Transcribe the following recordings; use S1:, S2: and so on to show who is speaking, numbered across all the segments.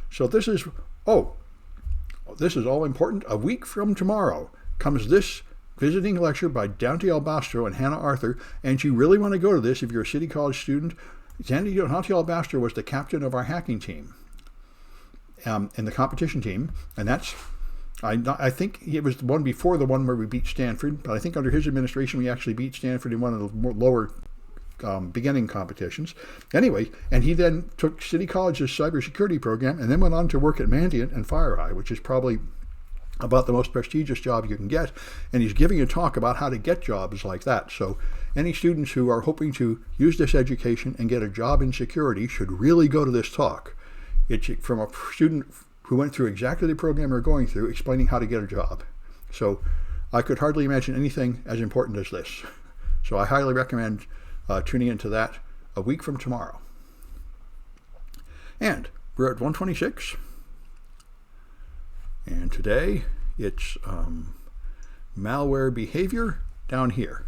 S1: So this is, oh, this is all important. A week from tomorrow comes this visiting lecture by Dante Albastro and Hannah Arthur, and you really want to go to this if you're a City College student. Dante Albastro was the captain of our hacking team, in the competition team, and that's, I think it was the one before the one where we beat Stanford, but I think under his administration we actually beat Stanford in one of the more lower beginning competitions. Anyway, and he then took City College's cybersecurity program and then went on to work at Mandiant and FireEye, which is probably about the most prestigious job you can get, and he's giving a talk about how to get jobs like that. So any students who are hoping to use this education and get a job in security should really go to this talk. It's from a student who went through exactly the program we're going through, explaining how to get a job. So I could hardly imagine anything as important as this. So I highly recommend tuning into that a week from tomorrow. And we're at 126. And today it's malware behavior down here.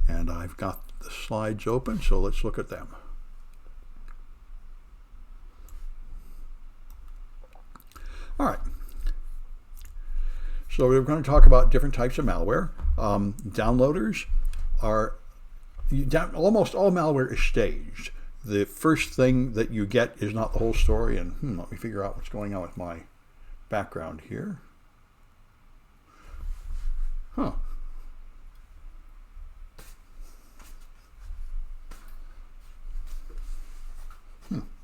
S1: And I've got the slides open, so let's look at them. All right. So we're going to talk about different types of malware. Downloaders are, almost all malware is staged. The first thing that you get is not the whole story, and let me figure out what's going on with my background here. Huh.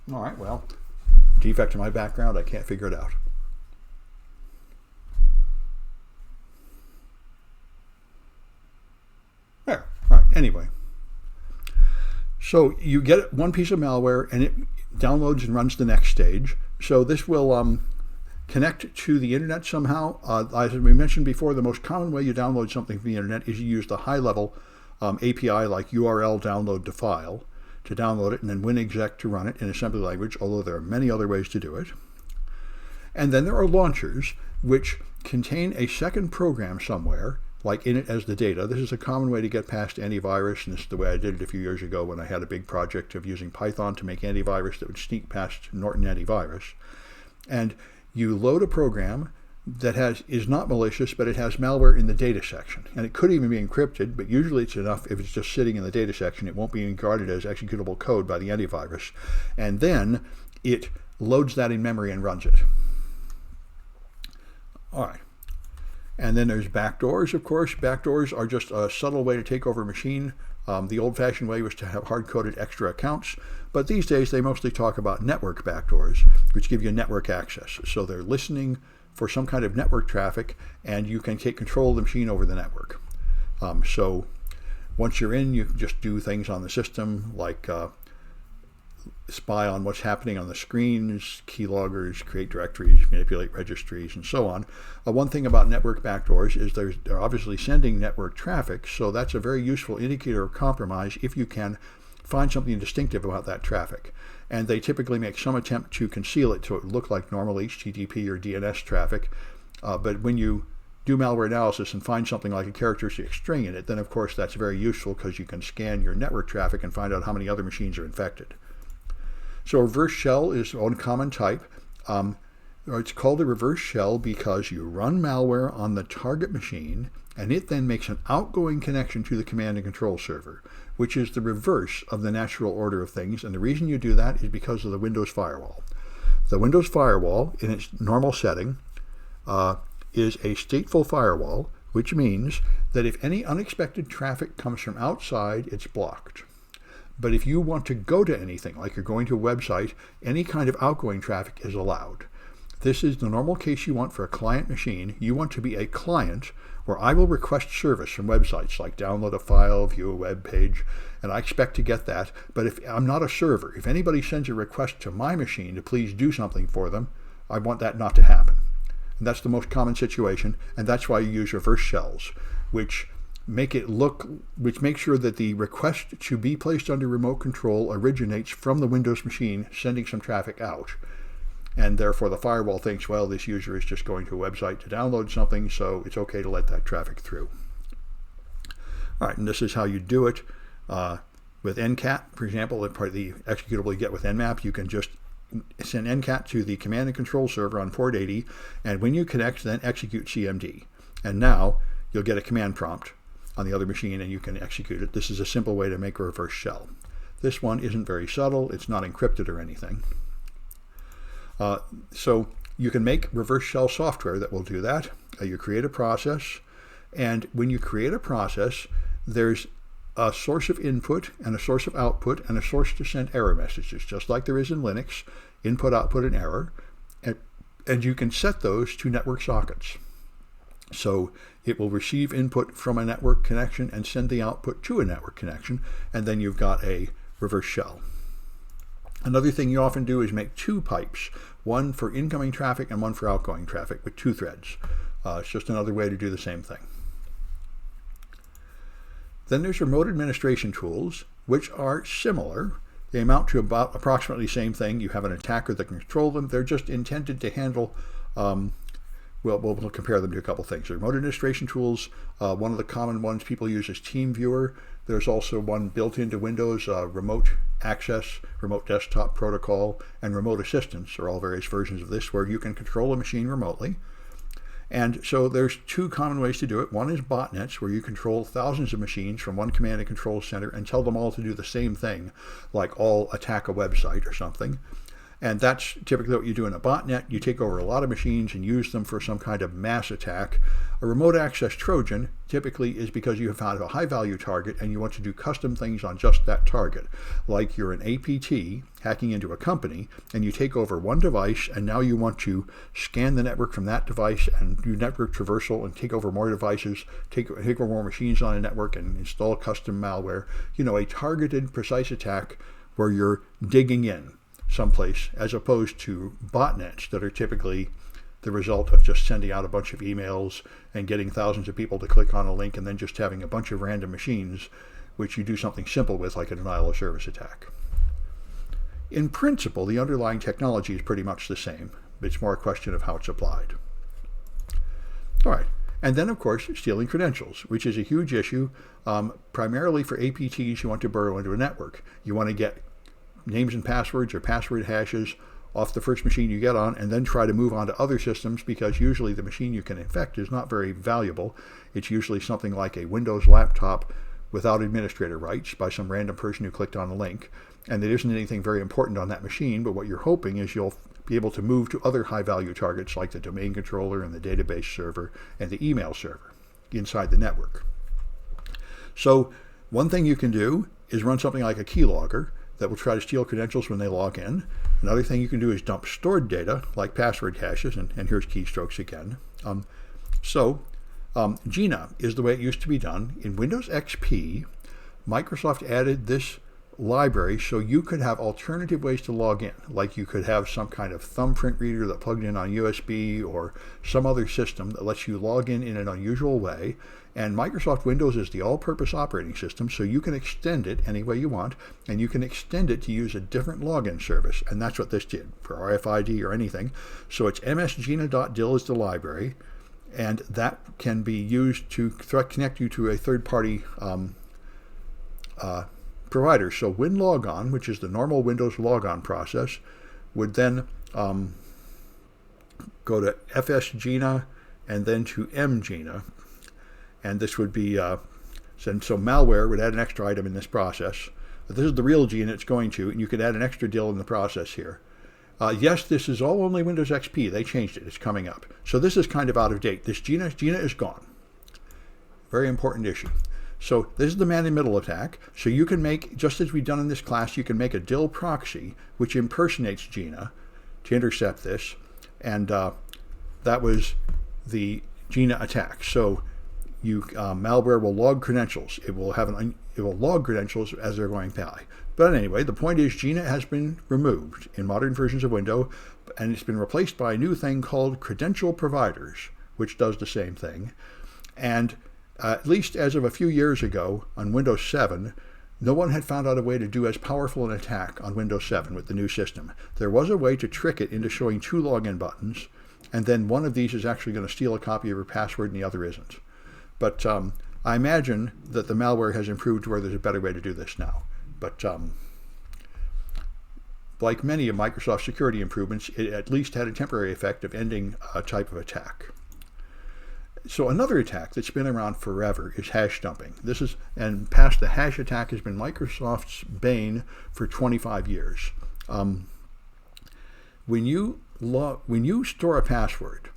S1: All right, well, defect in my background, I can't figure it out. There, all right, anyway. So you get one piece of malware and it downloads and runs the next stage. So this will connect to the internet somehow. As we mentioned before, the most common way you download something from the internet is you use the high-level API like URL download to file to download it, and then WinExec to run it in assembly language, although there are many other ways to do it. And then there are launchers which contain a second program somewhere, like init as the data. This is a common way to get past antivirus, and this is the way I did it a few years ago when I had a big project of using Python to make antivirus that would sneak past Norton antivirus. And you load a program that is not malicious, but it has malware in the data section. And it could even be encrypted, but usually it's enough if it's just sitting in the data section. It won't be regarded as executable code by the antivirus. And then it loads that in memory and runs it. All right. And then there's backdoors, of course. Backdoors are just a subtle way to take over a machine. The old-fashioned way was to have hard-coded extra accounts, but these days they mostly talk about network backdoors, which give you network access. So they're listening for some kind of network traffic, and you can take control of the machine over the network. So once you're in, you can just do things on the system, like spy on what's happening on the screens, keyloggers, create directories, manipulate registries, and so on. One thing about network backdoors is they're obviously sending network traffic, so that's a very useful indicator of compromise if you can find something distinctive about that traffic. And they typically make some attempt to conceal it so it look like normal HTTP or DNS traffic. But when you do malware analysis and find something like a characteristic string in it, then of course that's very useful because you can scan your network traffic and find out how many other machines are infected. So reverse shell is one common type. It's called a reverse shell because you run malware on the target machine and it then makes an outgoing connection to the command and control server, which is the reverse of the natural order of things. And the reason you do that is because of the Windows firewall. The Windows firewall, in its normal setting, is a stateful firewall, which means that if any unexpected traffic comes from outside, it's blocked. But if you want to go to anything, like you're going to a website, any kind of outgoing traffic is allowed. This is the normal case you want for a client machine. You want to be a client where I will request service from websites, like download a file, view a web page, and I expect to get that. But if I'm not a server, if anybody sends a request to my machine to please do something for them, I want that not to happen. And that's the most common situation, and that's why you use reverse shells, which make sure that the request to be placed under remote control originates from the Windows machine sending some traffic out. And therefore the firewall thinks, well, this user is just going to a website to download something, so it's okay to let that traffic through. All right, and this is how you do it. With NCAT, for example, the executable you get with Nmap, you can just send NCAT to the command and control server on port 80, and when you connect, then execute CMD. And now you'll get a command prompt on the other machine and you can execute it. This is a simple way to make a reverse shell. This one isn't very subtle. It's not encrypted or anything. So you can make reverse shell software that will do that. You create a process, and when you create a process, there's a source of input and a source of output and a source to send error messages, just like there is in Linux, input, output, and error. And you can set those to network sockets. So it will receive input from a network connection and send the output to a network connection, and then you've got a reverse shell. Another thing you often do is make two pipes, one for incoming traffic and one for outgoing traffic with two threads. It's just another way to do the same thing. Then there's remote administration tools, which are similar. They amount to about approximately the same thing. You have an attacker that can control them. They're just intended to handle, we'll compare them to a couple things. Remote administration tools, one of the common ones people use is TeamViewer. There's also one built into Windows, remote access, remote desktop protocol, and remote assistance are all various versions of this where you can control a machine remotely. And so there's two common ways to do it. One is botnets, where you control thousands of machines from one command and control center and tell them all to do the same thing, like all attack a website or something. And that's typically what you do in a botnet. You take over a lot of machines and use them for some kind of mass attack. A remote access Trojan typically is because you have found a high value target and you want to do custom things on just that target. Like you're an APT hacking into a company and you take over one device and now you want to scan the network from that device and do network traversal and take over more devices, take over more machines on a network and install custom malware. You know, a targeted, precise attack where you're digging in someplace, as opposed to botnets that are typically the result of just sending out a bunch of emails and getting thousands of people to click on a link and then just having a bunch of random machines, which you do something simple with, like a denial of service attack. In principle, the underlying technology is pretty much the same. It's more a question of how it's applied. All right. And then, of course, stealing credentials, which is a huge issue, primarily for APTs who want to burrow into a network. You want to get names and passwords or password hashes off the first machine you get on and then try to move on to other systems, because usually the machine you can infect is not very valuable. It's usually something like a Windows laptop without administrator rights by some random person who clicked on a link. And there isn't anything very important on that machine, but what you're hoping is you'll be able to move to other high-value targets like the domain controller and the database server and the email server inside the network. So one thing you can do is run something like a keylogger that will try to steal credentials when they log in. Another thing you can do is dump stored data, like password hashes, and here's keystrokes again. GINA is the way it used to be done. In Windows XP, Microsoft added this library so you could have alternative ways to log in, like you could have some kind of thumbprint reader that plugged in on USB or some other system that lets you log in an unusual way. And Microsoft Windows is the all-purpose operating system, so you can extend it any way you want, and you can extend it to use a different login service. And that's what this did for RFID or anything. So it's msgina.dil is the library, and that can be used to connect you to a third-party provider. So Winlogon, which is the normal Windows logon process, would then go to fsgina and then to mgina. And this would be, so malware would add an extra item in this process. But this is the real GINA it's going to, and you could add an extra DIL in the process here. Yes, this is all only Windows XP. They changed it. It's coming up. So this is kind of out of date. This GINA is gone. Very important issue. So this is the man-in-the-middle attack. So you can make, just as we've done in this class, you can make a DIL proxy, which impersonates GINA to intercept this. And that was the GINA attack. So malware will log credentials. It will log credentials as they're going by. But anyway, the point is GINA has been removed in modern versions of Windows, and it's been replaced by a new thing called Credential Providers, which does the same thing. And at least as of a few years ago on Windows 7, no one had found out a way to do as powerful an attack on Windows 7 with the new system. There was a way to trick it into showing two login buttons, and then one of these is actually going to steal a copy of your password and the other isn't. But I imagine that the malware has improved to where there's a better way to do this now. But like many of Microsoft's security improvements, it at least had a temporary effect of ending a type of attack. So another attack that's been around forever is hash dumping. And past the hash attack has been Microsoft's bane for 25 years. When you store a password,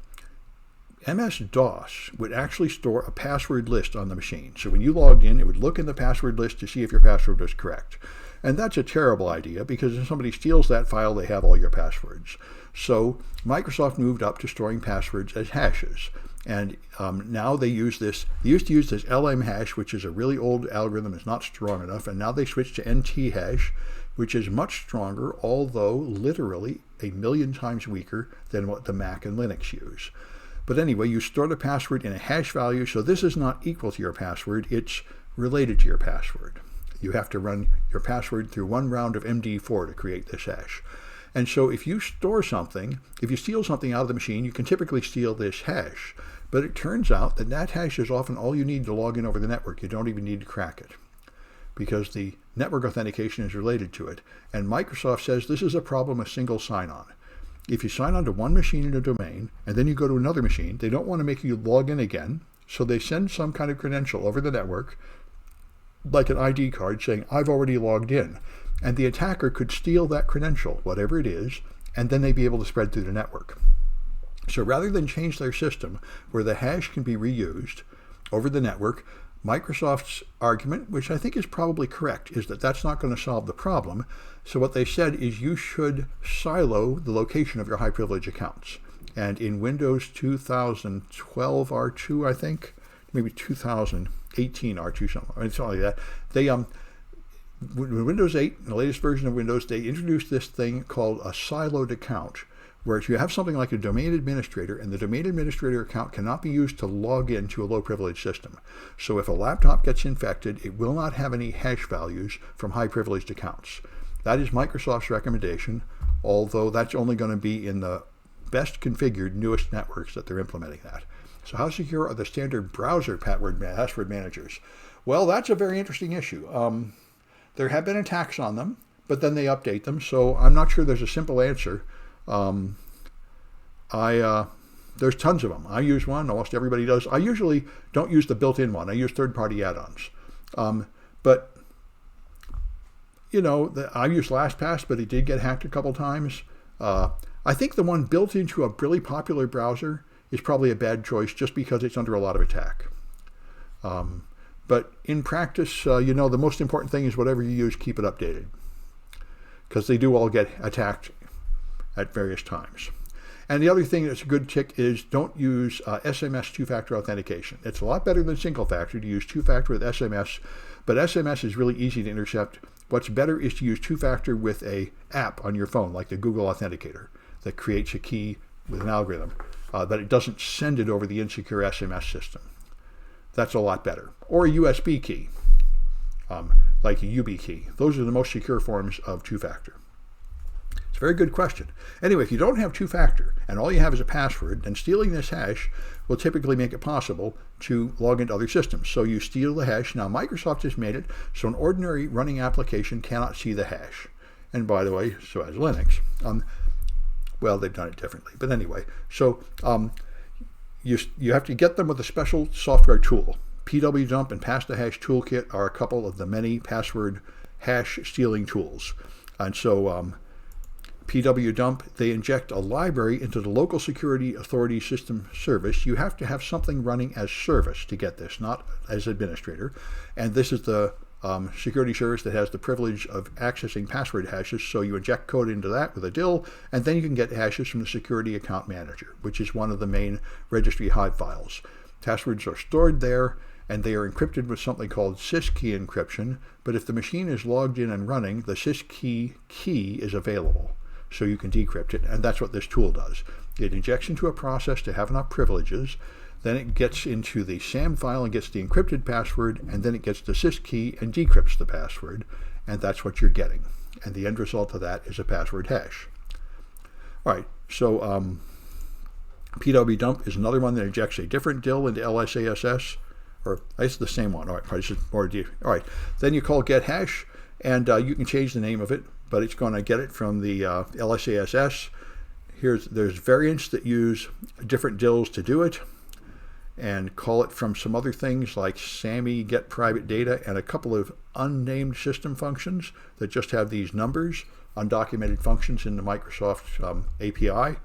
S1: MS-DOS would actually store a password list on the machine. So when you logged in, it would look in the password list to see if your password was correct. And that's a terrible idea, because if somebody steals that file, they have all your passwords. So Microsoft moved up to storing passwords as hashes. And now they use this. They used to use this LM hash, which is a really old algorithm. It's not strong enough. And now they switched to NT hash, which is much stronger, although literally 1,000,000 times weaker than what the Mac and Linux use. But anyway, you store the password in a hash value, so this is not equal to your password. It's related to your password. You have to run your password through one round of MD4 to create this hash. And so if you store something, if you steal something out of the machine, you can typically steal this hash. But it turns out that that hash is often all you need to log in over the network. You don't even need to crack it, because the network authentication is related to it. And Microsoft says this is a problem with single sign-on. If you sign on to one machine in a domain, and then you go to another machine, they don't want to make you log in again, so they send some kind of credential over the network, like an ID card saying, I've already logged in. And the attacker could steal that credential, whatever it is, and then they'd be able to spread through the network. So rather than change their system where the hash can be reused over the network, Microsoft's argument, which I think is probably correct, is that that's not going to solve the problem. So what they said is you should silo the location of your high privilege accounts. And in Windows 2012 R2, I think, maybe 2018 R2, something like that, they when Windows 8, the latest version of Windows, they introduced this thing called a siloed account, where if you have something like a domain administrator, and the domain administrator account cannot be used to log into a low privilege system. So if a laptop gets infected, it will not have any hash values from high privileged accounts. That is Microsoft's recommendation, although that's only going to be in the best configured, newest networks that they're implementing that. So how secure are the standard browser password managers? Well, that's a very interesting issue. There have been attacks on them, but then they update them, so I'm not sure there's a simple answer. There's tons of them. I use one, almost everybody does. I usually don't use the built-in one. I use third-party add-ons. But, you know, I use LastPass, but it did get hacked a couple times. I think the one built into a really popular browser is probably a bad choice just because it's under a lot of attack. But in practice, you know, the most important thing is whatever you use, keep it updated, because they do all get attacked at various times. And the other thing that's a good tick is don't use SMS two-factor authentication. It's a lot better than single-factor to use two-factor with SMS, but SMS is really easy to intercept. What's better is to use two-factor with an app on your phone, like the Google Authenticator, that creates a key with an algorithm, that it doesn't send it over the insecure SMS system. That's a lot better. Or a USB key, like a YubiKey. Those are the most secure forms of two-factor. It's a very good question. Anyway, if you don't have two-factor and all you have is a password, then stealing this hash will typically make it possible to log into other systems. So you steal the hash. Now, Microsoft has made it so an ordinary running application cannot see the hash. And by the way, so has Linux. Well, they've done it differently. But anyway, so you have to get them with a special software tool. Pwdump and Pass the Hash Toolkit are a couple of the many password hash stealing tools. And so Pwdump, they inject a library into the local security authority system service. You have to have something running as service to get this, not as administrator. And this is the security service that has the privilege of accessing password hashes. So you inject code into that with a DLL, and then you can get hashes from the security account manager, which is one of the main registry hive files. Passwords are stored there, and they are encrypted with something called syskey encryption. But if the machine is logged in and running, the syskey key is available, so you can decrypt it. And that's what this tool does. It injects into a process to have enough privileges. Then it gets into the SAM file and gets the encrypted password, and then it gets the syskey and decrypts the password, and that's what you're getting. And the end result of that is a password hash. All right, so Pwdump is another one that injects a different DLL into LSASS, or it's the same one. All right, this is more deep. All right, then you call get hash, and you can change the name of it but it's going to get it from the LSASS. There's variants that use different DLLs to do it and call it from some other things like SAMI get private data and a couple of unnamed system functions that just have these numbers, undocumented functions in the Microsoft API.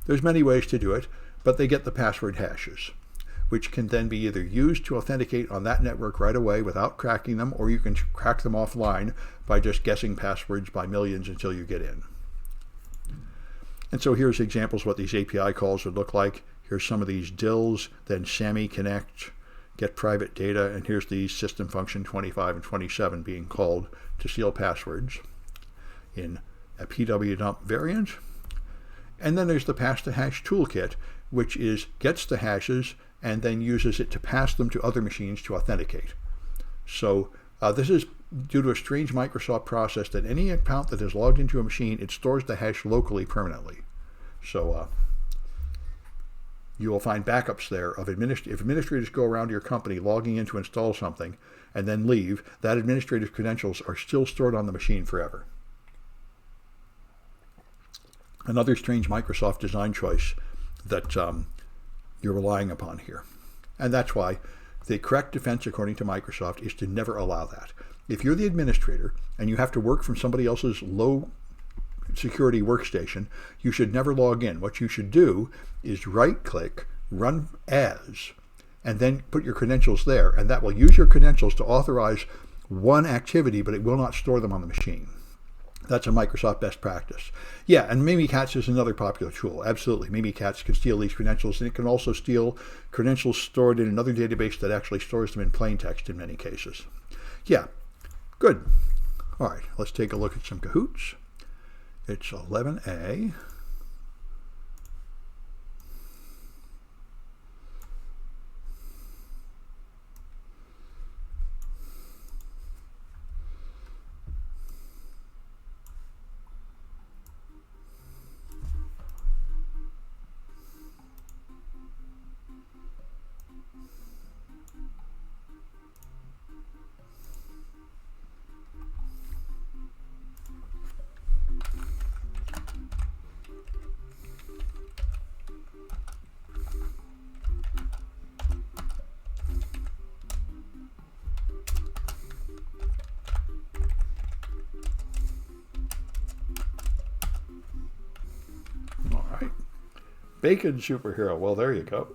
S1: There's many ways to do it, but they get the password hashes, which can then be either used to authenticate on that network right away without cracking them, or you can crack them offline by just guessing passwords by millions until you get in. And so here's examples of what these API calls would look like. Here's some of these DLLs, then SAMI connect, get private data, and here's the system function 25 and 27 being called to steal passwords in a Pwdump variant. And then there's the pass to hash toolkit, which gets the hashes and then uses it to pass them to other machines to authenticate. So this is due to a strange Microsoft process that any account that is logged into a machine, it stores the hash locally permanently. So you will find backups there of if administrators go around your company logging in to install something and then leave, that administrator's credentials are still stored on the machine forever. Another strange Microsoft design choice that you're relying upon here. And that's why the correct defense, according to Microsoft, is to never allow that. If you're the administrator and you have to work from somebody else's low security workstation, you should never log in. What you should do is right-click, run as, and then put your credentials there, and that will use your credentials to authorize one activity, but it will not store them on the machine. That's a Microsoft best practice. Yeah, and Mimikatz is another popular tool. Absolutely. Mimikatz can steal these credentials, and it can also steal credentials stored in another database that actually stores them in plain text in many cases. Yeah, good. All right, let's take a look at some Cahoots. It's 11A. Bacon superhero. Well, there you go.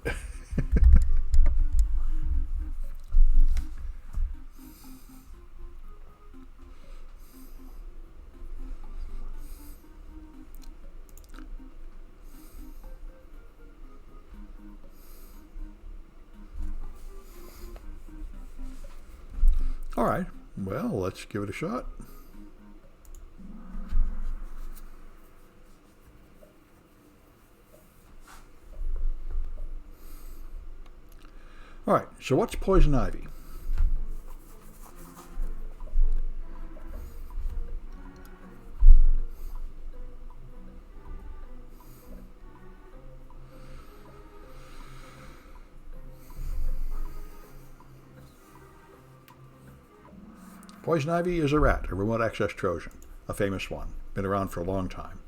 S1: All right. Well, let's give it a shot. All right, so what's poison ivy? Poison ivy is a rat, a remote access Trojan, a famous one, been around for a long time.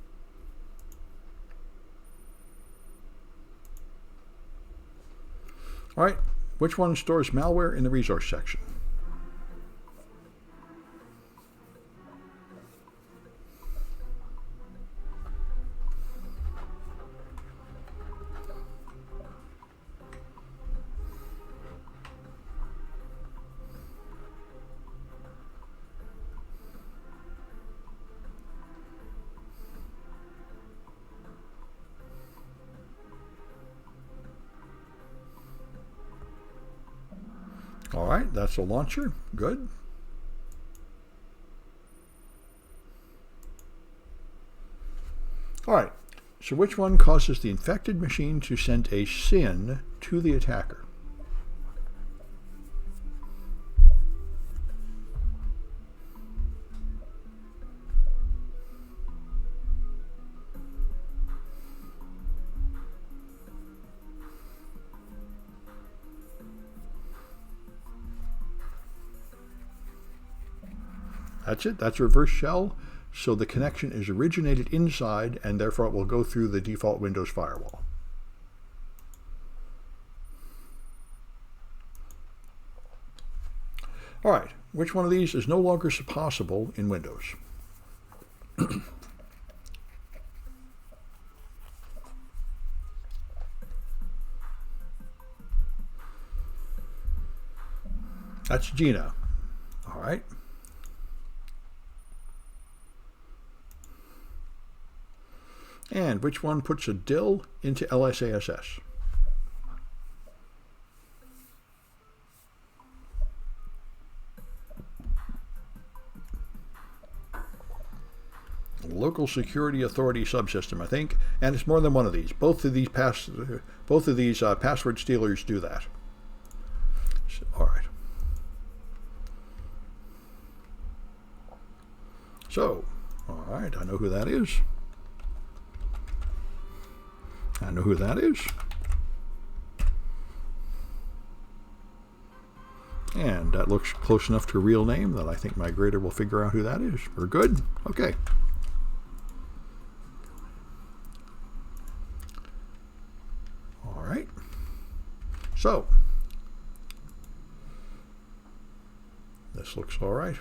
S1: All right. Which one stores malware in the resource section? All right, that's a launcher. Good. All right, so which one causes the infected machine to send a SYN to the attacker? That's it. That's reverse shell. so the connection is originated inside, and therefore it will go through the default Windows firewall. All right, which one of these is no longer possible in Windows? That's Gina. All right. And which one puts a DIL into LSASS? Local Security Authority subsystem, I think, and it's more than one of these. Both of these password stealers do that. So, all right. So, all right, I know who that is. I know who that is. And that looks close enough to a real name that I think my grader will figure out who that is. We're good? Okay. All right. So, this looks all right.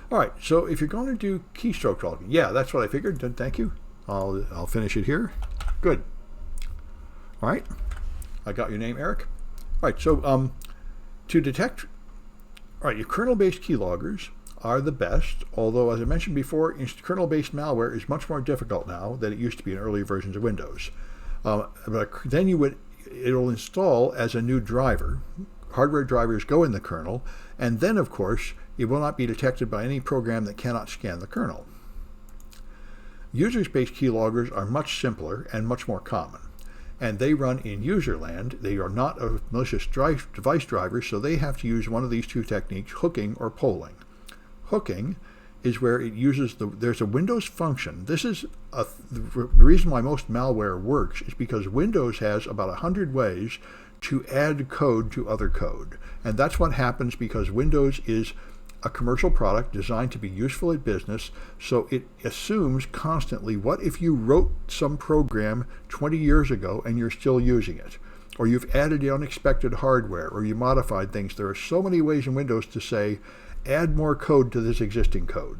S1: All right, so if you're going to do keystroke logging, yeah, that's what I figured. Thank you. I'll finish it here. Good. All right. I got your name, Eric. All right, so to detect, all right, your kernel-based keyloggers are the best, although, as I mentioned before, kernel-based malware is much more difficult now than it used to be in earlier versions of Windows. But then it'll install as a new driver. Hardware drivers go in the kernel, and then, of course, it will not be detected by any program that cannot scan the kernel. User-based keyloggers are much simpler and much more common, and they run in user land. They are not a malicious device driver, so they have to use one of these two techniques, hooking or polling. Hooking is where it uses there's a Windows function. This is the reason why most malware works is because Windows has about 100 ways to add code to other code, and that's what happens because Windows is a commercial product designed to be useful at business, so it assumes constantly, what if you wrote some program 20 years ago and you're still using it? Or you've added unexpected hardware, or you modified things. There are so many ways in Windows to say, add more code to this existing code.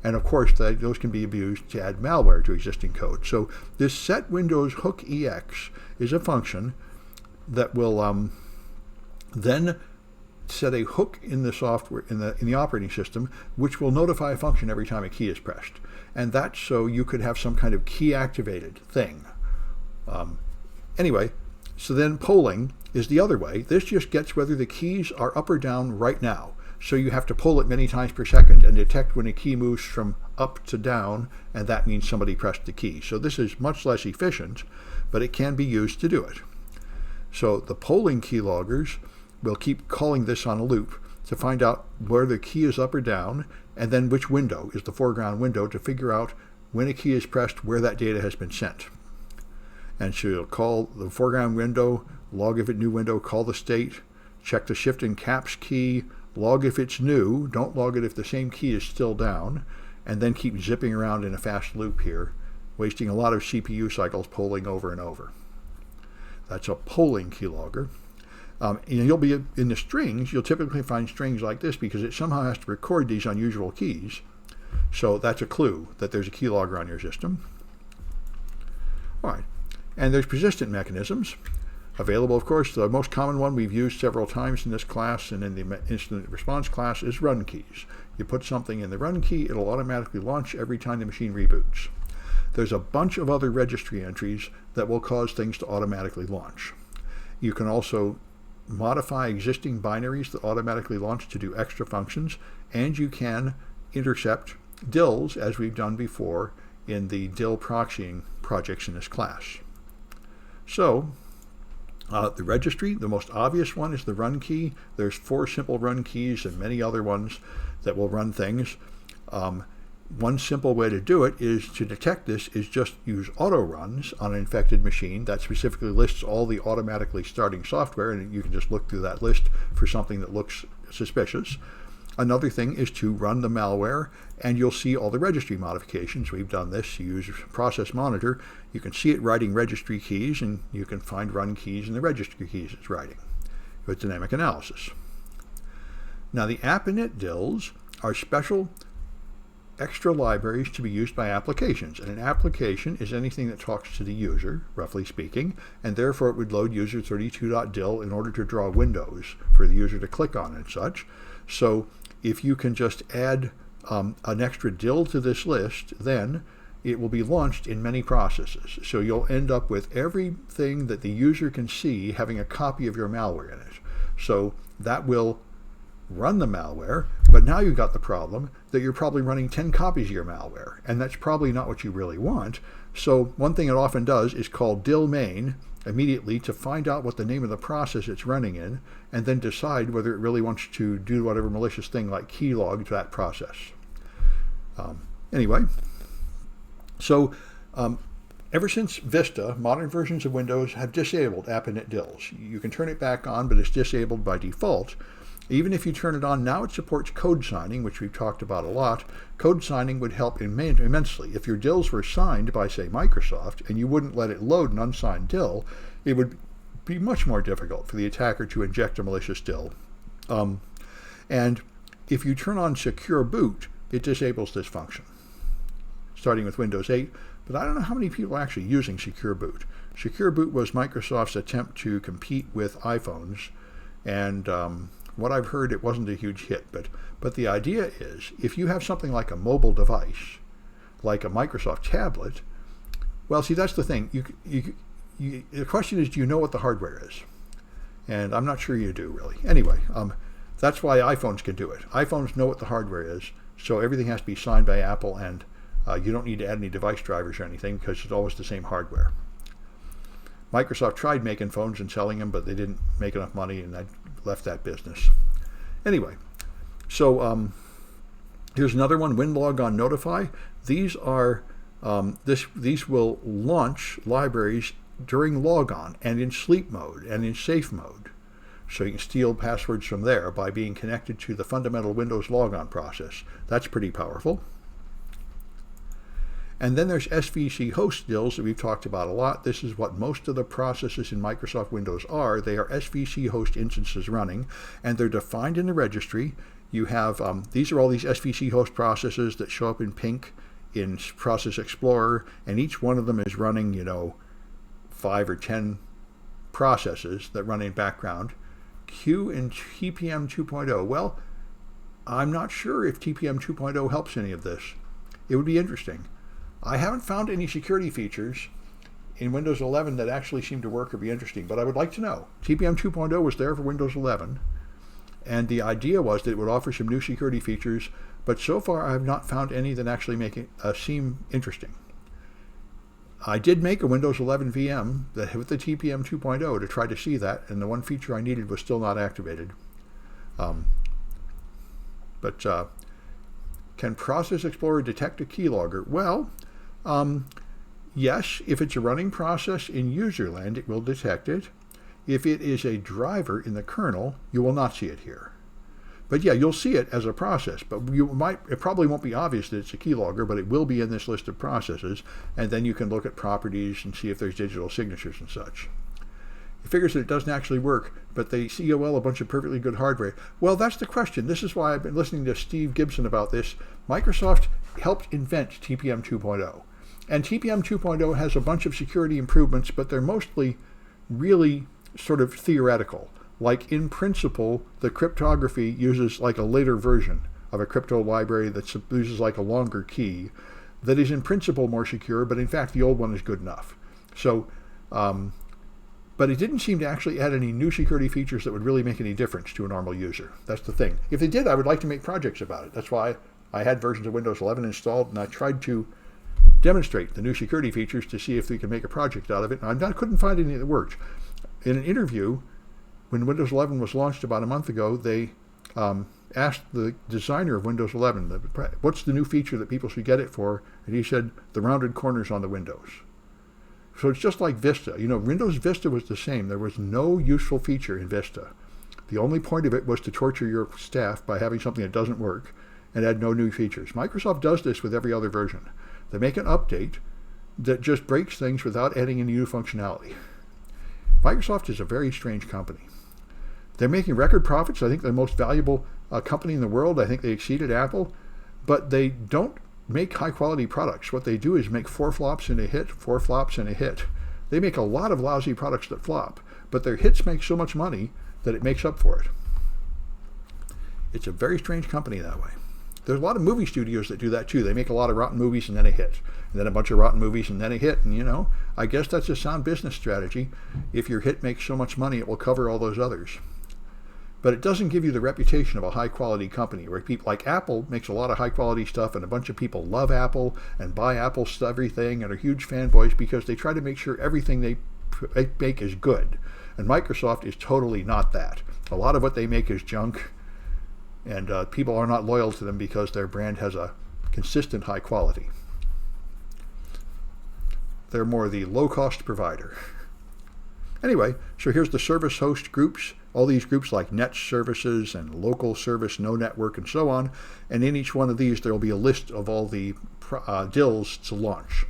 S1: And of course, those can be abused to add malware to existing code. So this set Windows hook ex is a function that will then set a hook in the software, in the operating system, which will notify a function every time a key is pressed. And that's so you could have some kind of key activated thing. Anyway, so then polling is the other way. This just gets whether the keys are up or down right now. So you have to poll it many times per second and detect when a key moves from up to down, and that means somebody pressed the key. So this is much less efficient, but it can be used to do it. So the polling keyloggers will keep calling this on a loop to find out where the key is up or down, and then which window is the foreground window to figure out when a key is pressed where that data has been sent. And so you'll call the foreground window, log if it's new window, call the state, check the shift and caps key, log if it's new, don't log it if the same key is still down, and then keep zipping around in a fast loop here, wasting a lot of CPU cycles polling over and over. That's a polling keylogger. You'll be in the strings, you'll typically find strings like this because it somehow has to record these unusual keys. So that's a clue that there's a keylogger on your system. All right, and there's persistent mechanisms available. Of course, the most common one we've used several times in this class and in the incident response class is run keys. You put something in the run key, it'll automatically launch every time the machine reboots. There's a bunch of other registry entries that will cause things to automatically launch. You can also modify existing binaries that automatically launch to do extra functions, and you can intercept DLLs, as we've done before in the DIL proxying projects in this class. So, the registry, the most obvious one is the run key. There's 4 simple run keys and many other ones that will run things. One simple way to do it is to detect this is just use auto runs on an infected machine. That specifically lists all the automatically starting software, and you can just look through that list for something that looks suspicious. Another thing is to run the malware, and you'll see all the registry modifications. We've done this. You use Process Monitor. You can see it writing registry keys, and you can find run keys in the registry keys it's writing with dynamic analysis. Now, the Applnit DLLs are special extra libraries to be used by applications. And an application is anything that talks to the user, roughly speaking, and therefore it would load user32.dll in order to draw windows for the user to click on and such. So if you can just add an extra DLL to this list, then it will be launched in many processes. So you'll end up with everything that the user can see having a copy of your malware in it. So that will run the malware, but now you've got the problem that you're probably running 10 copies of your malware, and that's probably not what you really want. So one thing it often does is call DLL main immediately to find out what the name of the process it's running in, and then decide whether it really wants to do whatever malicious thing like keylog to that process. Anyway, so ever since Vista, modern versions of Windows have disabled Applnit DLLs. You can turn it back on, but it's disabled by default. Even if you turn it on, now it supports code signing, which we've talked about a lot. Code signing would help immensely. If your DLLs were signed by, say, Microsoft, and you wouldn't let it load an unsigned DLL, it would be much more difficult for the attacker to inject a malicious DLL. And if you turn on Secure Boot, it disables this function, starting with Windows 8. But I don't know how many people are actually using Secure Boot. Secure Boot was Microsoft's attempt to compete with iPhones, and what I've heard, it wasn't a huge hit, but the idea is, if you have something like a mobile device, like a Microsoft tablet, well, see, that's the thing. The question is, do you know what the hardware is? And I'm not sure you do, really. Anyway, that's why iPhones can do it. iPhones know what the hardware is, so everything has to be signed by Apple, and you don't need to add any device drivers or anything because it's always the same hardware. Microsoft tried making phones and selling them, but they didn't make enough money, and I left that business. Anyway, so here's another one, Winlogon Notify. These are these will launch libraries during logon and in sleep mode and in safe mode. So you can steal passwords from there by being connected to the fundamental Windows logon process. That's pretty powerful. And then there's SVC host DLLs that we've talked about a lot. This is what most of the processes in Microsoft Windows are. They are SVC host instances running, and they're defined in the registry. You have, these are all these SVC host processes that show up in pink in Process Explorer, and each one of them is running, 5 or 10 processes that run in background. Q in TPM 2.0. Well, I'm not sure if TPM 2.0 helps any of this. It would be interesting. I haven't found any security features in Windows 11 that actually seem to work or be interesting, but I would like to know. TPM 2.0 was there for Windows 11, and the idea was that it would offer some new security features, but so far I have not found any that actually make it seem interesting. I did make a Windows 11 VM that with the TPM 2.0 to try to see that, and the one feature I needed was still not activated. Can Process Explorer detect a keylogger? Well, yes, if it's a running process in userland, it will detect it. If it is a driver in the kernel, you will not see it here. But yeah, you'll see it as a process, but it probably won't be obvious that it's a keylogger, but it will be in this list of processes, and then you can look at properties and see if there's digital signatures and such. It figures that it doesn't actually work, but they COL a bunch of perfectly good hardware. Well, that's the question. This is why I've been listening to Steve Gibson about this. Microsoft helped invent TPM 2.0. And TPM 2.0 has a bunch of security improvements, but they're mostly really sort of theoretical. Like, in principle, the cryptography uses like a later version of a crypto library that uses like a longer key that is in principle more secure, but in fact the old one is good enough. So, but it didn't seem to actually add any new security features that would really make any difference to a normal user. That's the thing. If they did, I would like to make projects about it. That's why I had versions of Windows 11 installed, and I tried to demonstrate the new security features to see if we could make a project out of it. And I couldn't find any that worked. In an interview, when Windows 11 was launched about a month ago, they asked the designer of Windows 11, what's the new feature that people should get it for? And he said, the rounded corners on the windows. So it's just like Vista. Windows Vista was the same. There was no useful feature in Vista. The only point of it was to torture your staff by having something that doesn't work and add no new features. Microsoft does this with every other version. They make an update that just breaks things without adding any new functionality. Microsoft is a very strange company. They're making record profits. I think they're the most valuable company in the world. I think they exceeded Apple, but they don't make high-quality products. What they do is make 4 flops and a hit, 4 flops and a hit. They make a lot of lousy products that flop, but their hits make so much money that it makes up for it. It's a very strange company that way. There's a lot of movie studios that do that too. They make a lot of rotten movies and then a hit, and then a bunch of rotten movies and then a hit. And I guess that's a sound business strategy. If your hit makes so much money, it will cover all those others. But it doesn't give you the reputation of a high-quality company, where people like Apple makes a lot of high-quality stuff, and a bunch of people love Apple and buy Apple everything and are huge fanboys because they try to make sure everything they make is good. And Microsoft is totally not that. A lot of what they make is junk, and people are not loyal to them because their brand has a consistent high quality. They're more the low-cost provider. Anyway, so here's the service host groups, all these groups like net services and local service, no network, and so on. And in each one of these, there will be a list of all the DLLs to launch.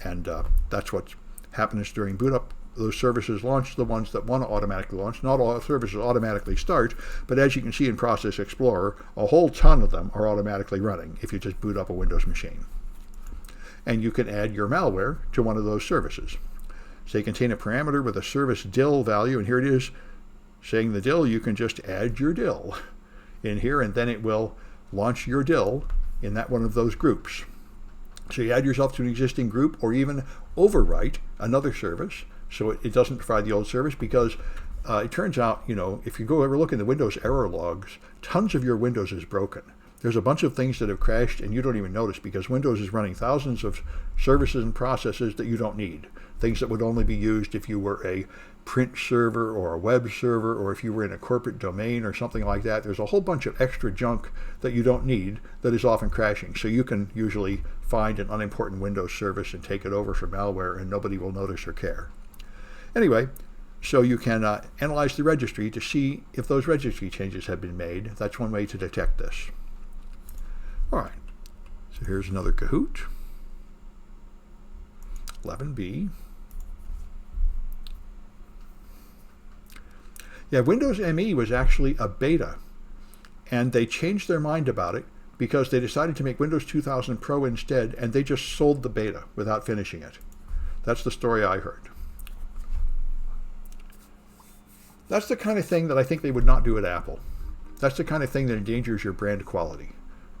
S1: And that's what happens during boot up. Those services launch the ones that want to automatically launch. Not all services automatically start, but as you can see in Process Explorer, a whole ton of them are automatically running if you just boot up a Windows machine. And you can add your malware to one of those services. So they contain a parameter with a service DIL value, and here it is saying the DIL. You can just add your DIL in here, and then it will launch your DIL in that one of those groups. So you add yourself to an existing group, or even overwrite another service so it doesn't provide the old service, because it turns out, if you go ever look in the Windows error logs, tons of your Windows is broken. There's a bunch of things that have crashed and you don't even notice because Windows is running thousands of services and processes that you don't need. Things that would only be used if you were a print server or a web server, or if you were in a corporate domain or something like that. There's a whole bunch of extra junk that you don't need that is often crashing. So you can usually find an unimportant Windows service and take it over for malware and nobody will notice or care. Anyway, so you can analyze the registry to see if those registry changes have been made. That's one way to detect this. All right, so here's another Kahoot. 11B. Yeah, Windows ME was actually a beta, and they changed their mind about it because they decided to make Windows 2000 Pro instead, and they just sold the beta without finishing it. That's the story I heard. That's the kind of thing that I think they would not do at Apple. That's the kind of thing that endangers your brand quality.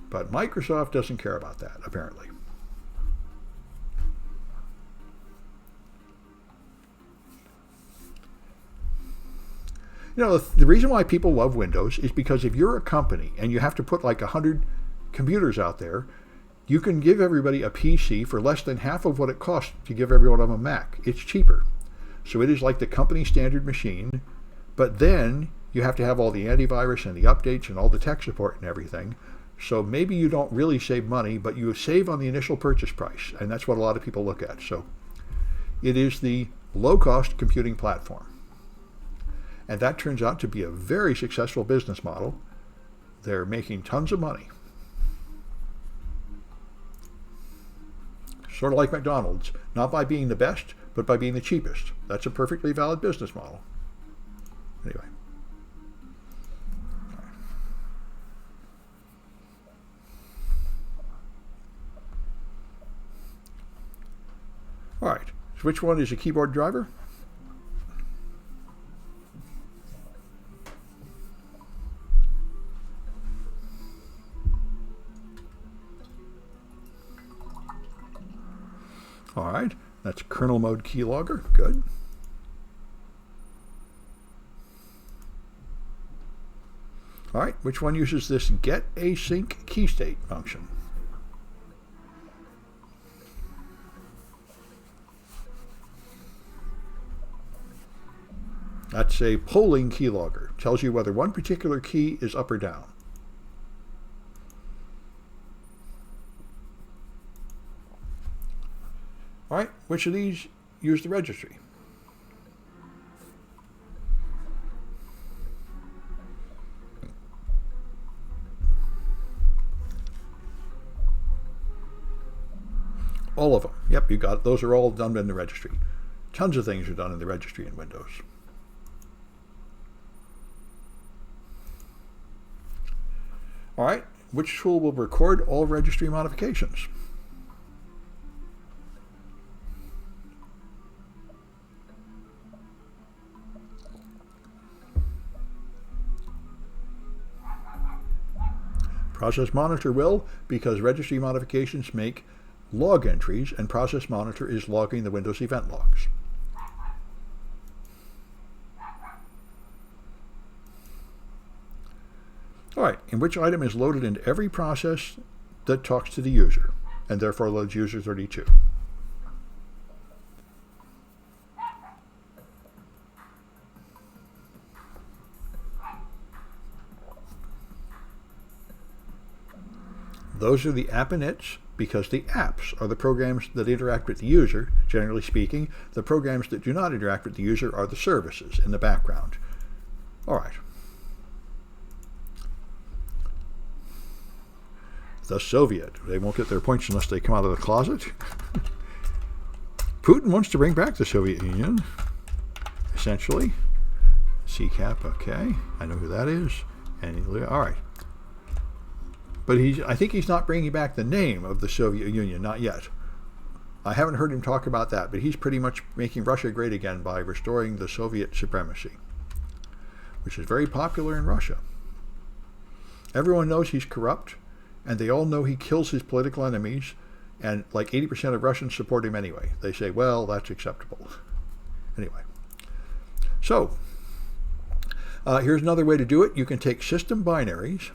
S1: But Microsoft doesn't care about that, apparently. The reason why people love Windows is because if you're a company and you have to put like 100 computers out there, you can give everybody a PC for less than half of what it costs to give everyone a Mac. It's cheaper. So it is like the company standard machine, but then you have to have all the antivirus and the updates and all the tech support and everything. So maybe you don't really save money, but you save on the initial purchase price, and that's what a lot of people look at. So it is the low-cost computing platform. And that turns out to be a very successful business model. They're making tons of money. Sort of like McDonald's, not by being the best, but by being the cheapest. That's a perfectly valid business model. Anyway. All right, so which one is a keyboard driver? All right, that's kernel mode keylogger. Good. All right, which one uses this get async key state function? That's a polling keylogger. Tells you whether one particular key is up or down. All right, which of these use the registry? All of them. Yep, you got it. Those are all done in the registry. Tons of things are done in the registry in Windows. All right, which tool will record all registry modifications? Process Monitor will, because registry modifications make log entries, and Process Monitor is logging the Windows event logs. All right, and which item is loaded into every process that talks to the user, and therefore loads user 32? Those are the Applnits, because the apps are the programs that interact with the user. Generally speaking, the programs that do not interact with the user are the services in the background. All right. The Soviet. They won't get their points unless they come out of the closet. Putin wants to bring back the Soviet Union, essentially. CCAP, okay. I know who that is. And all right. But I think he's not bringing back the name of the Soviet Union, not yet. I haven't heard him talk about that, but he's pretty much making Russia great again by restoring the Soviet supremacy, which is very popular in Russia. Everyone knows he's corrupt, and they all know he kills his political enemies, and like 80% of Russians support him anyway. They say, well, that's acceptable. Anyway. So, here's another way to do it. You can take system binaries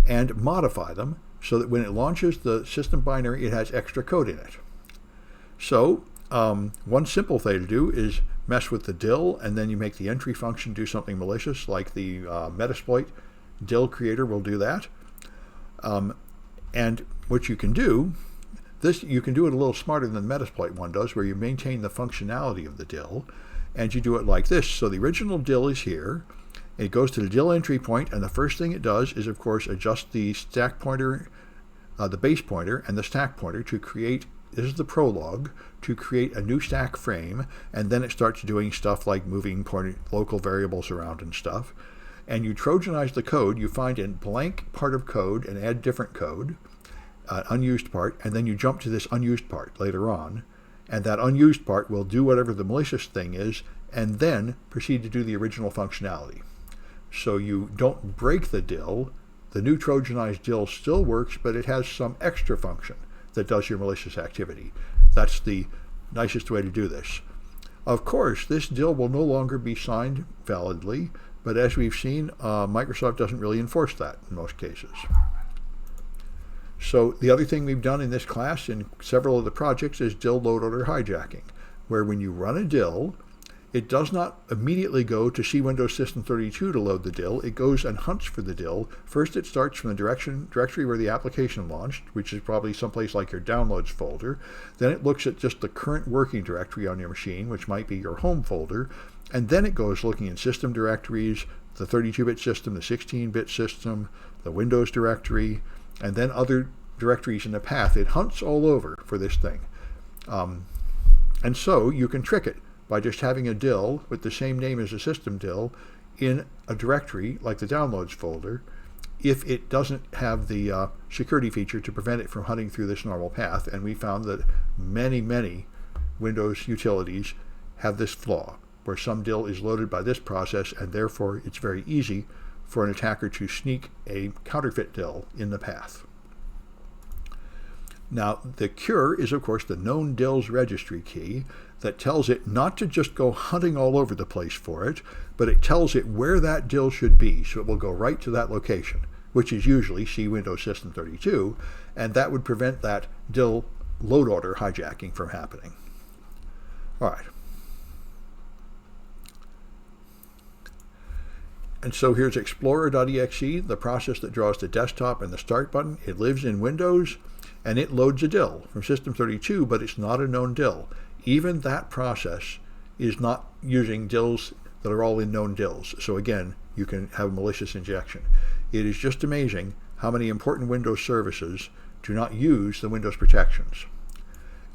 S1: and modify them so that when it launches the system binary, it has extra code in it. So one simple thing to do is mess with the DIL, and then you make the entry function do something malicious, like the Metasploit DIL creator will do that. And what you can do, you can do it a little smarter than the Metasploit one does, where you maintain the functionality of the DIL, and you do it like this. So the original DIL is here. It goes to the DIL entry point, and the first thing it does is, of course, adjust the stack pointer, the base pointer, and the stack pointer to create, this is the prologue, to create a new stack frame, and then it starts doing stuff like moving local variables around and stuff. And you Trojanize the code, you find a blank part of code and add different code, unused part, and then you jump to this unused part later on, and that unused part will do whatever the malicious thing is, and then proceed to do the original functionality. So you don't break the DIL. The new Trojanized DIL still works, but it has some extra function that does your malicious activity. That's the nicest way to do this. Of course, this DIL will no longer be signed validly, but as we've seen, Microsoft doesn't really enforce that in most cases. So the other thing we've done in this class in several of the projects is DLL Load-Order Hijacking, where when you run a DIL, it does not immediately go to see Windows System 32 to load the DIL. It goes and hunts for the DIL. First, it starts from the directory where the application launched, which is probably someplace like your Downloads folder. Then it looks at just the current working directory on your machine, which might be your Home folder. And then it goes looking in system directories, the 32-bit system, the 16-bit system, the Windows directory, and then other directories in the path. It hunts all over for this thing. And so you can trick it by just having a DIL with the same name as a system DIL in a directory like the Downloads folder if it doesn't have the security feature to prevent it from hunting through this normal path. And we found that many, many Windows utilities have this flaw, where some DIL is loaded by this process, and therefore it's very easy for an attacker to sneak a counterfeit DIL in the path. Now, the cure is, of course, the known DILs registry key that tells it not to just go hunting all over the place for it, but it tells it where that DIL should be, so it will go right to that location, which is usually see Windows System 32, and that would prevent that DIL load order hijacking from happening. All right. And so here's explorer.exe, the process that draws the desktop and the start button. It lives in Windows, and it loads a DIL from System 32, but it's not a known DIL. Even that process is not using DILs that are all in known DILs. So again, you can have malicious injection. It is just amazing how many important Windows services do not use the Windows protections.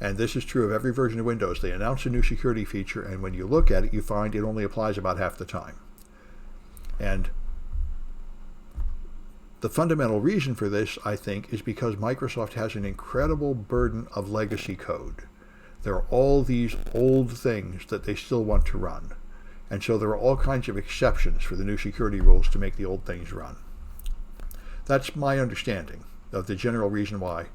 S1: And this is true of every version of Windows. They announce a new security feature, and when you look at it, you find it only applies about half the time. And the fundamental reason for this, I think, is because Microsoft has an incredible burden of legacy code. There are all these old things that they still want to run. And so there are all kinds of exceptions for the new security rules to make the old things run. That's my understanding of the general reason why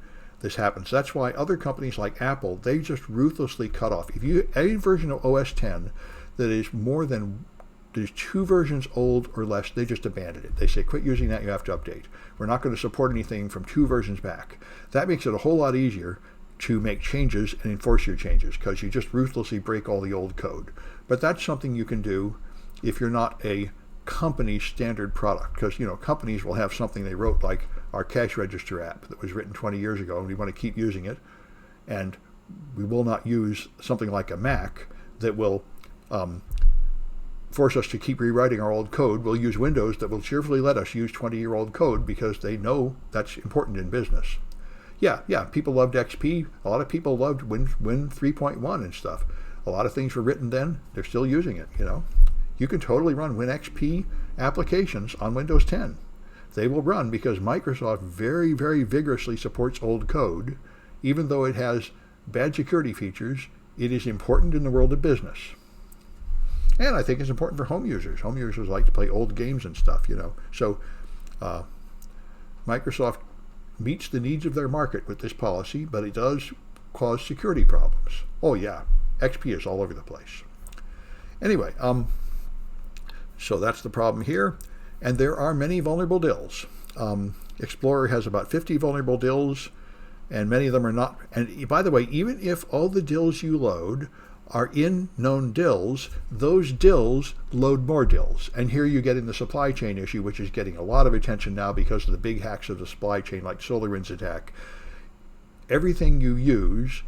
S1: this happens. That's why other companies like Apple, they just ruthlessly cut off. If you any version of OS X that is more than there's 2 versions old or less, they just abandon it. They say, quit using that, you have to update. We're not going to support anything from 2 versions back. That makes it a whole lot easier to make changes and enforce your changes, because you just ruthlessly break all the old code. But that's something you can do if you're not a company standard product, because companies will have something they wrote, like our cash register app that was written 20 years ago, and we want to keep using it, and we will not use something like a Mac that will force us to keep rewriting our old code. We'll use Windows that will cheerfully let us use 20-year-old code because they know that's important in business. Yeah, people loved XP. A lot of people loved Win 3.1 and stuff. A lot of things were written then. They're still using it, You can totally run WinXP applications on Windows 10. They will run because Microsoft very, very vigorously supports old code. Even though it has bad security features, it is important in the world of business. And I think it's important for home users. Home users like to play old games and stuff, So Microsoft meets the needs of their market with this policy, but it does cause security problems. Oh yeah, XP is all over the place. Anyway, so that's the problem here. And there are many vulnerable DLLs. Explorer has about 50 vulnerable DLLs, and many of them are not. And by the way, even if all the DLLs you load are in known DLLs, those DLLs load more DLLs. And here you get in the supply chain issue, which is getting a lot of attention now because of the big hacks of the supply chain, like SolarWinds attack. Everything you use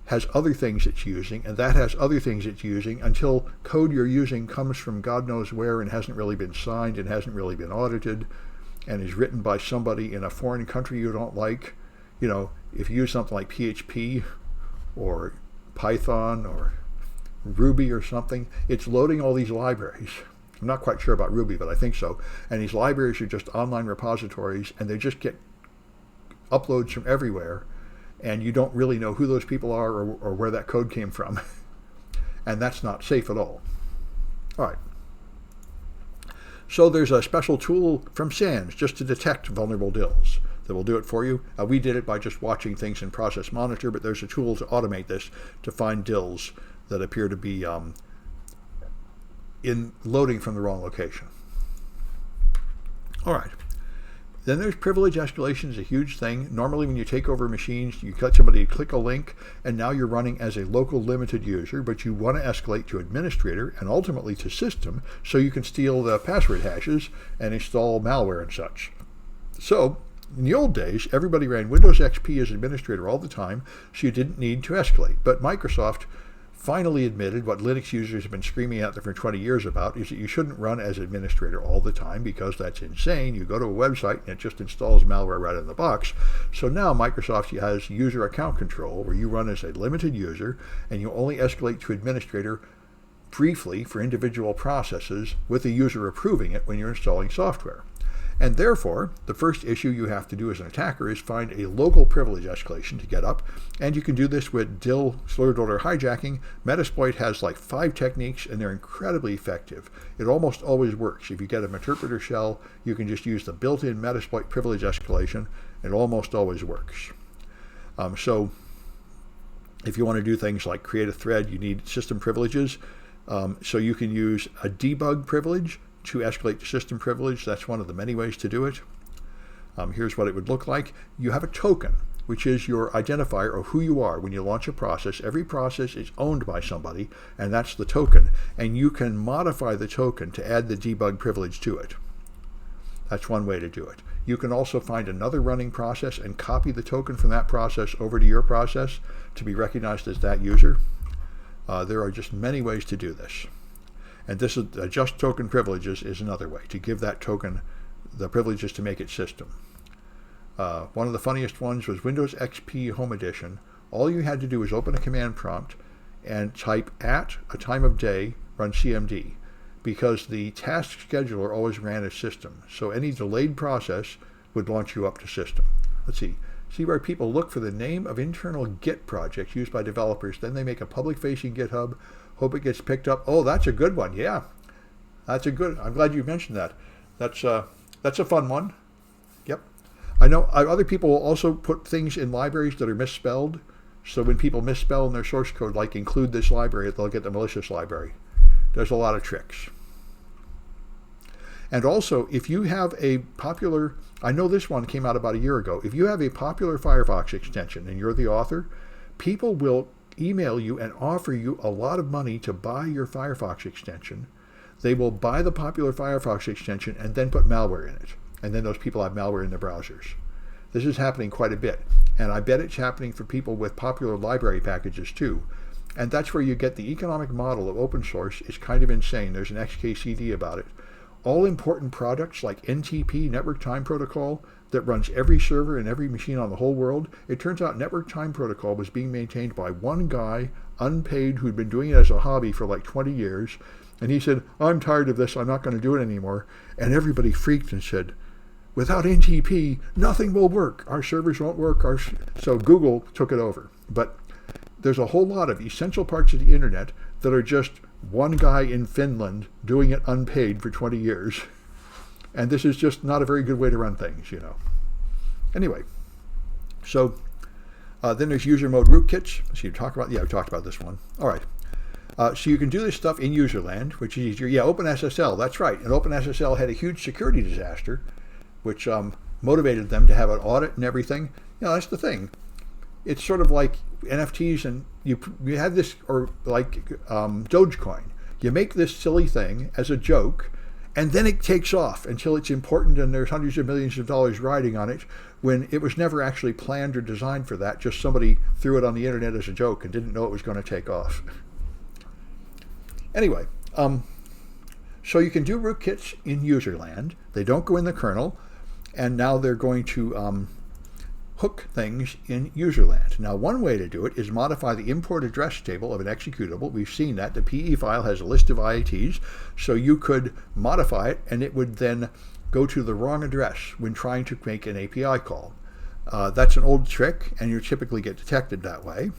S1: has other things it's using, and that has other things it's using, until code you're using comes from God knows where and hasn't really been signed and hasn't really been audited and is written by somebody in a foreign country you don't like. If you use something like PHP or Python or Ruby or something, it's loading all these libraries. I'm not quite sure about Ruby, but I think so. And these libraries are just online repositories, and they just get uploads from everywhere, and you don't really know who those people are or where that code came from. And that's not safe at all. All right. So there's a special tool from SANS just to detect vulnerable DLLs that will do it for you. We did it by just watching things in Process Monitor, but there's a tool to automate this to find DLLs that appear to be in loading from the wrong location. All right. Then there's privilege escalation is a huge thing. Normally when you take over machines, you cut somebody to click a link, and now you're running as a local limited user, but you want to escalate to administrator and ultimately to system so you can steal the password hashes and install malware and such. So in the old days, everybody ran Windows XP as administrator all the time, so you didn't need to escalate. But Microsoft finally admitted what Linux users have been screaming out there for 20 years about, is that you shouldn't run as administrator all the time because that's insane. You go to a website and it just installs malware right in the box. So now Microsoft has user account control where you run as a limited user and you only escalate to administrator briefly for individual processes with the user approving it when you're installing software. And therefore, the first issue you have to do as an attacker is find a local privilege escalation to get up. And you can do this with DLL Load-Order Hijacking. Metasploit has like 5 techniques, and they're incredibly effective. It almost always works. If you get an interpreter shell, you can just use the built-in Metasploit privilege escalation. It almost always works. So if you want to do things like create a thread, you need system privileges. So you can use a debug privilege to escalate to system privilege. That's one of the many ways to do it. Here's what it would look like. You have a token, which is your identifier of who you are when you launch a process. Every process is owned by somebody, and that's the token. And you can modify the token to add the debug privilege to it. That's one way to do it. You can also find another running process and copy the token from that process over to your process to be recognized as that user. There are just many ways to do this. And this is adjust token privileges is another way to give that token the privileges to make it system. One of the funniest ones was Windows XP Home Edition all you had to do was open a command prompt and type at a time of day, run CMD, because the task scheduler always ran a system. So any delayed process would launch you up to system. Let's see. See where people look for the name of internal Git projects used by developers. Then they make a public-facing GitHub. Hope it gets picked up. Oh, that's a good one. Yeah, that's a good. I'm glad you mentioned that. That's a fun one. Yep. I know other people will also put things in libraries that are misspelled. So when people misspell in their source code, like include this library, they'll get the malicious library. There's a lot of tricks. And also, if you have a popular, I know this one came out about a year ago, if you have a popular Firefox extension and you're the author, people will email you and offer you a lot of money to buy your Firefox extension. They will buy the popular Firefox extension and then put malware in it. And then those people have malware in their browsers. This is happening quite a bit. And I bet it's happening for people with popular library packages too. And that's where you get the economic model of open source. It's kind of insane. There's an XKCD about it. All important products like NTP, Network Time Protocol, that runs every server and every machine on the whole world, it turns out Network Time Protocol was being maintained by one guy, unpaid, who'd been doing it as a hobby for like 20 years. And he said, I'm tired of this, I'm not going to do it anymore. And everybody freaked and said, without NTP, nothing will work. Our servers won't work. So Google took it over. But there's a whole lot of essential parts of the internet that are just one guy in Finland doing it unpaid for 20 years. And this is just not a very good way to run things, you know. Anyway, so then there's user mode rootkits. So we talked about this one. All right. So you can do this stuff in userland, which is easier. Yeah, OpenSSL, that's right. And OpenSSL had a huge security disaster, which motivated them to have an audit and everything. You know, that's the thing. It's sort of like NFTs, and you have this, or like Dogecoin. You make this silly thing as a joke, and then it takes off until it's important and there's hundreds of millions of dollars riding on it, when it was never actually planned or designed for that. Just somebody threw it on the internet as a joke and didn't know it was going to take off. Anyway, so you can do rootkits in userland. They don't go in the kernel, and now they're going to hook things in userland. Now, one way to do it is modify the import address table of an executable. We've seen that. The PE file has a list of IATs, so you could modify it, and it would then go to the wrong address when trying to make an API call. That's an old trick, and you typically get detected that way.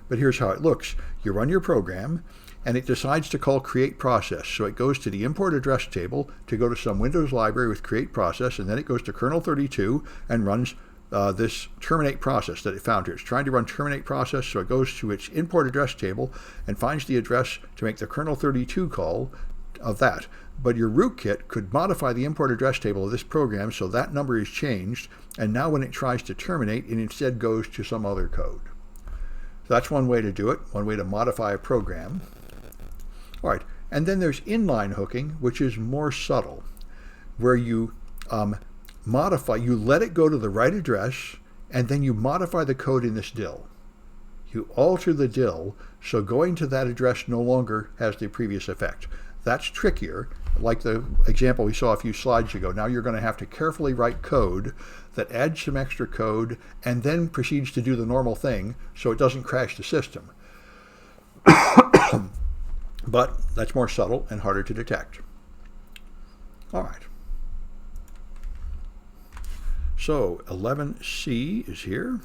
S1: But here's how it looks. You run your program, and it decides to call create process. So it goes to the import address table to go to some Windows library with create process, and then it goes to kernel 32 and runs this terminate process that it found here. It's trying to run terminate process, so it goes to its import address table and finds the address to make the kernel 32 call of that. But your rootkit could modify the import address table of this program so that number is changed, and now when it tries to terminate, it instead goes to some other code. So that's one way to do it, one way to modify a program. All right, and then there's inline hooking, which is more subtle, where you modify, you let it go to the right address, and then you modify the code in this DIL. You alter the DIL, so going to that address no longer has the previous effect. That's trickier, like the example we saw a few slides ago. Now you're going to have to carefully write code that adds some extra code and then proceeds to do the normal thing so it doesn't crash the system. But that's more subtle and harder to detect. All right. So 11C is here.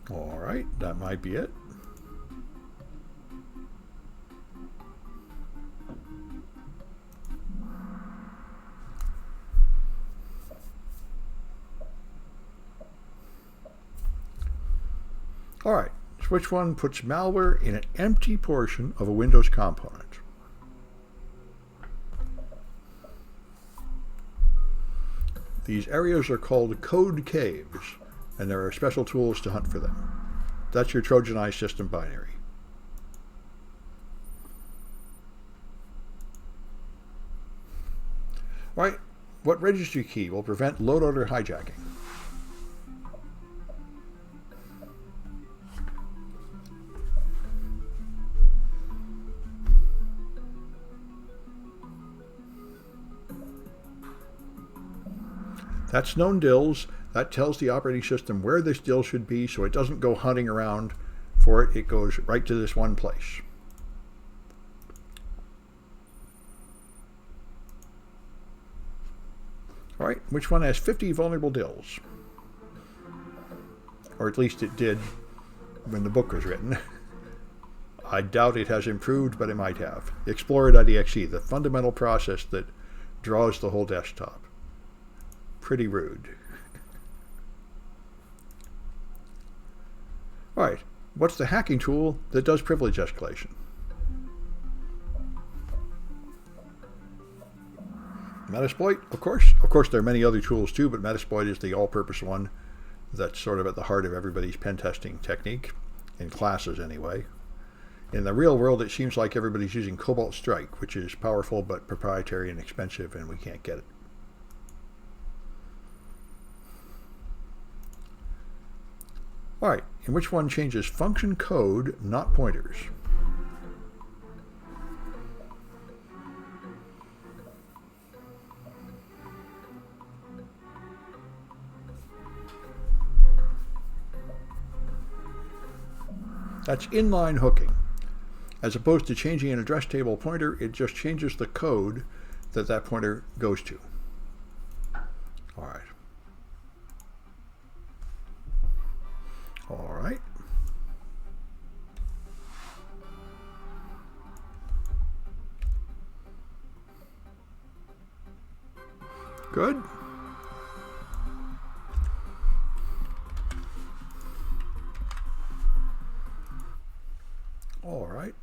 S1: All right, that might be it. All right, so which one puts malware in an empty portion of a Windows component? These areas are called code caves, and there are special tools to hunt for them. That's your Trojanized system binary. All right, what registry key will prevent load-order hijacking? That's known DLLs. That tells the operating system where this DLL should be, so it doesn't go hunting around for it. It goes right to this one place. All right, which one has 50 vulnerable DLLs? Or at least it did when the book was written. I doubt it has improved, but it might have. Explorer.exe, the fundamental process that draws the whole desktop. Pretty rude. All right, what's the hacking tool that does privilege escalation? Metasploit, of course. Of course, there are many other tools too, but Metasploit is the all-purpose one that's sort of at the heart of everybody's pen testing technique, in classes anyway. In the real world, it seems like everybody's using Cobalt Strike, which is powerful but proprietary and expensive, and we can't get it. All right, and which one changes function code, not pointers? That's inline hooking. As opposed to changing an address table pointer, it just changes the code that that pointer goes to. All right. All right. Good. All right.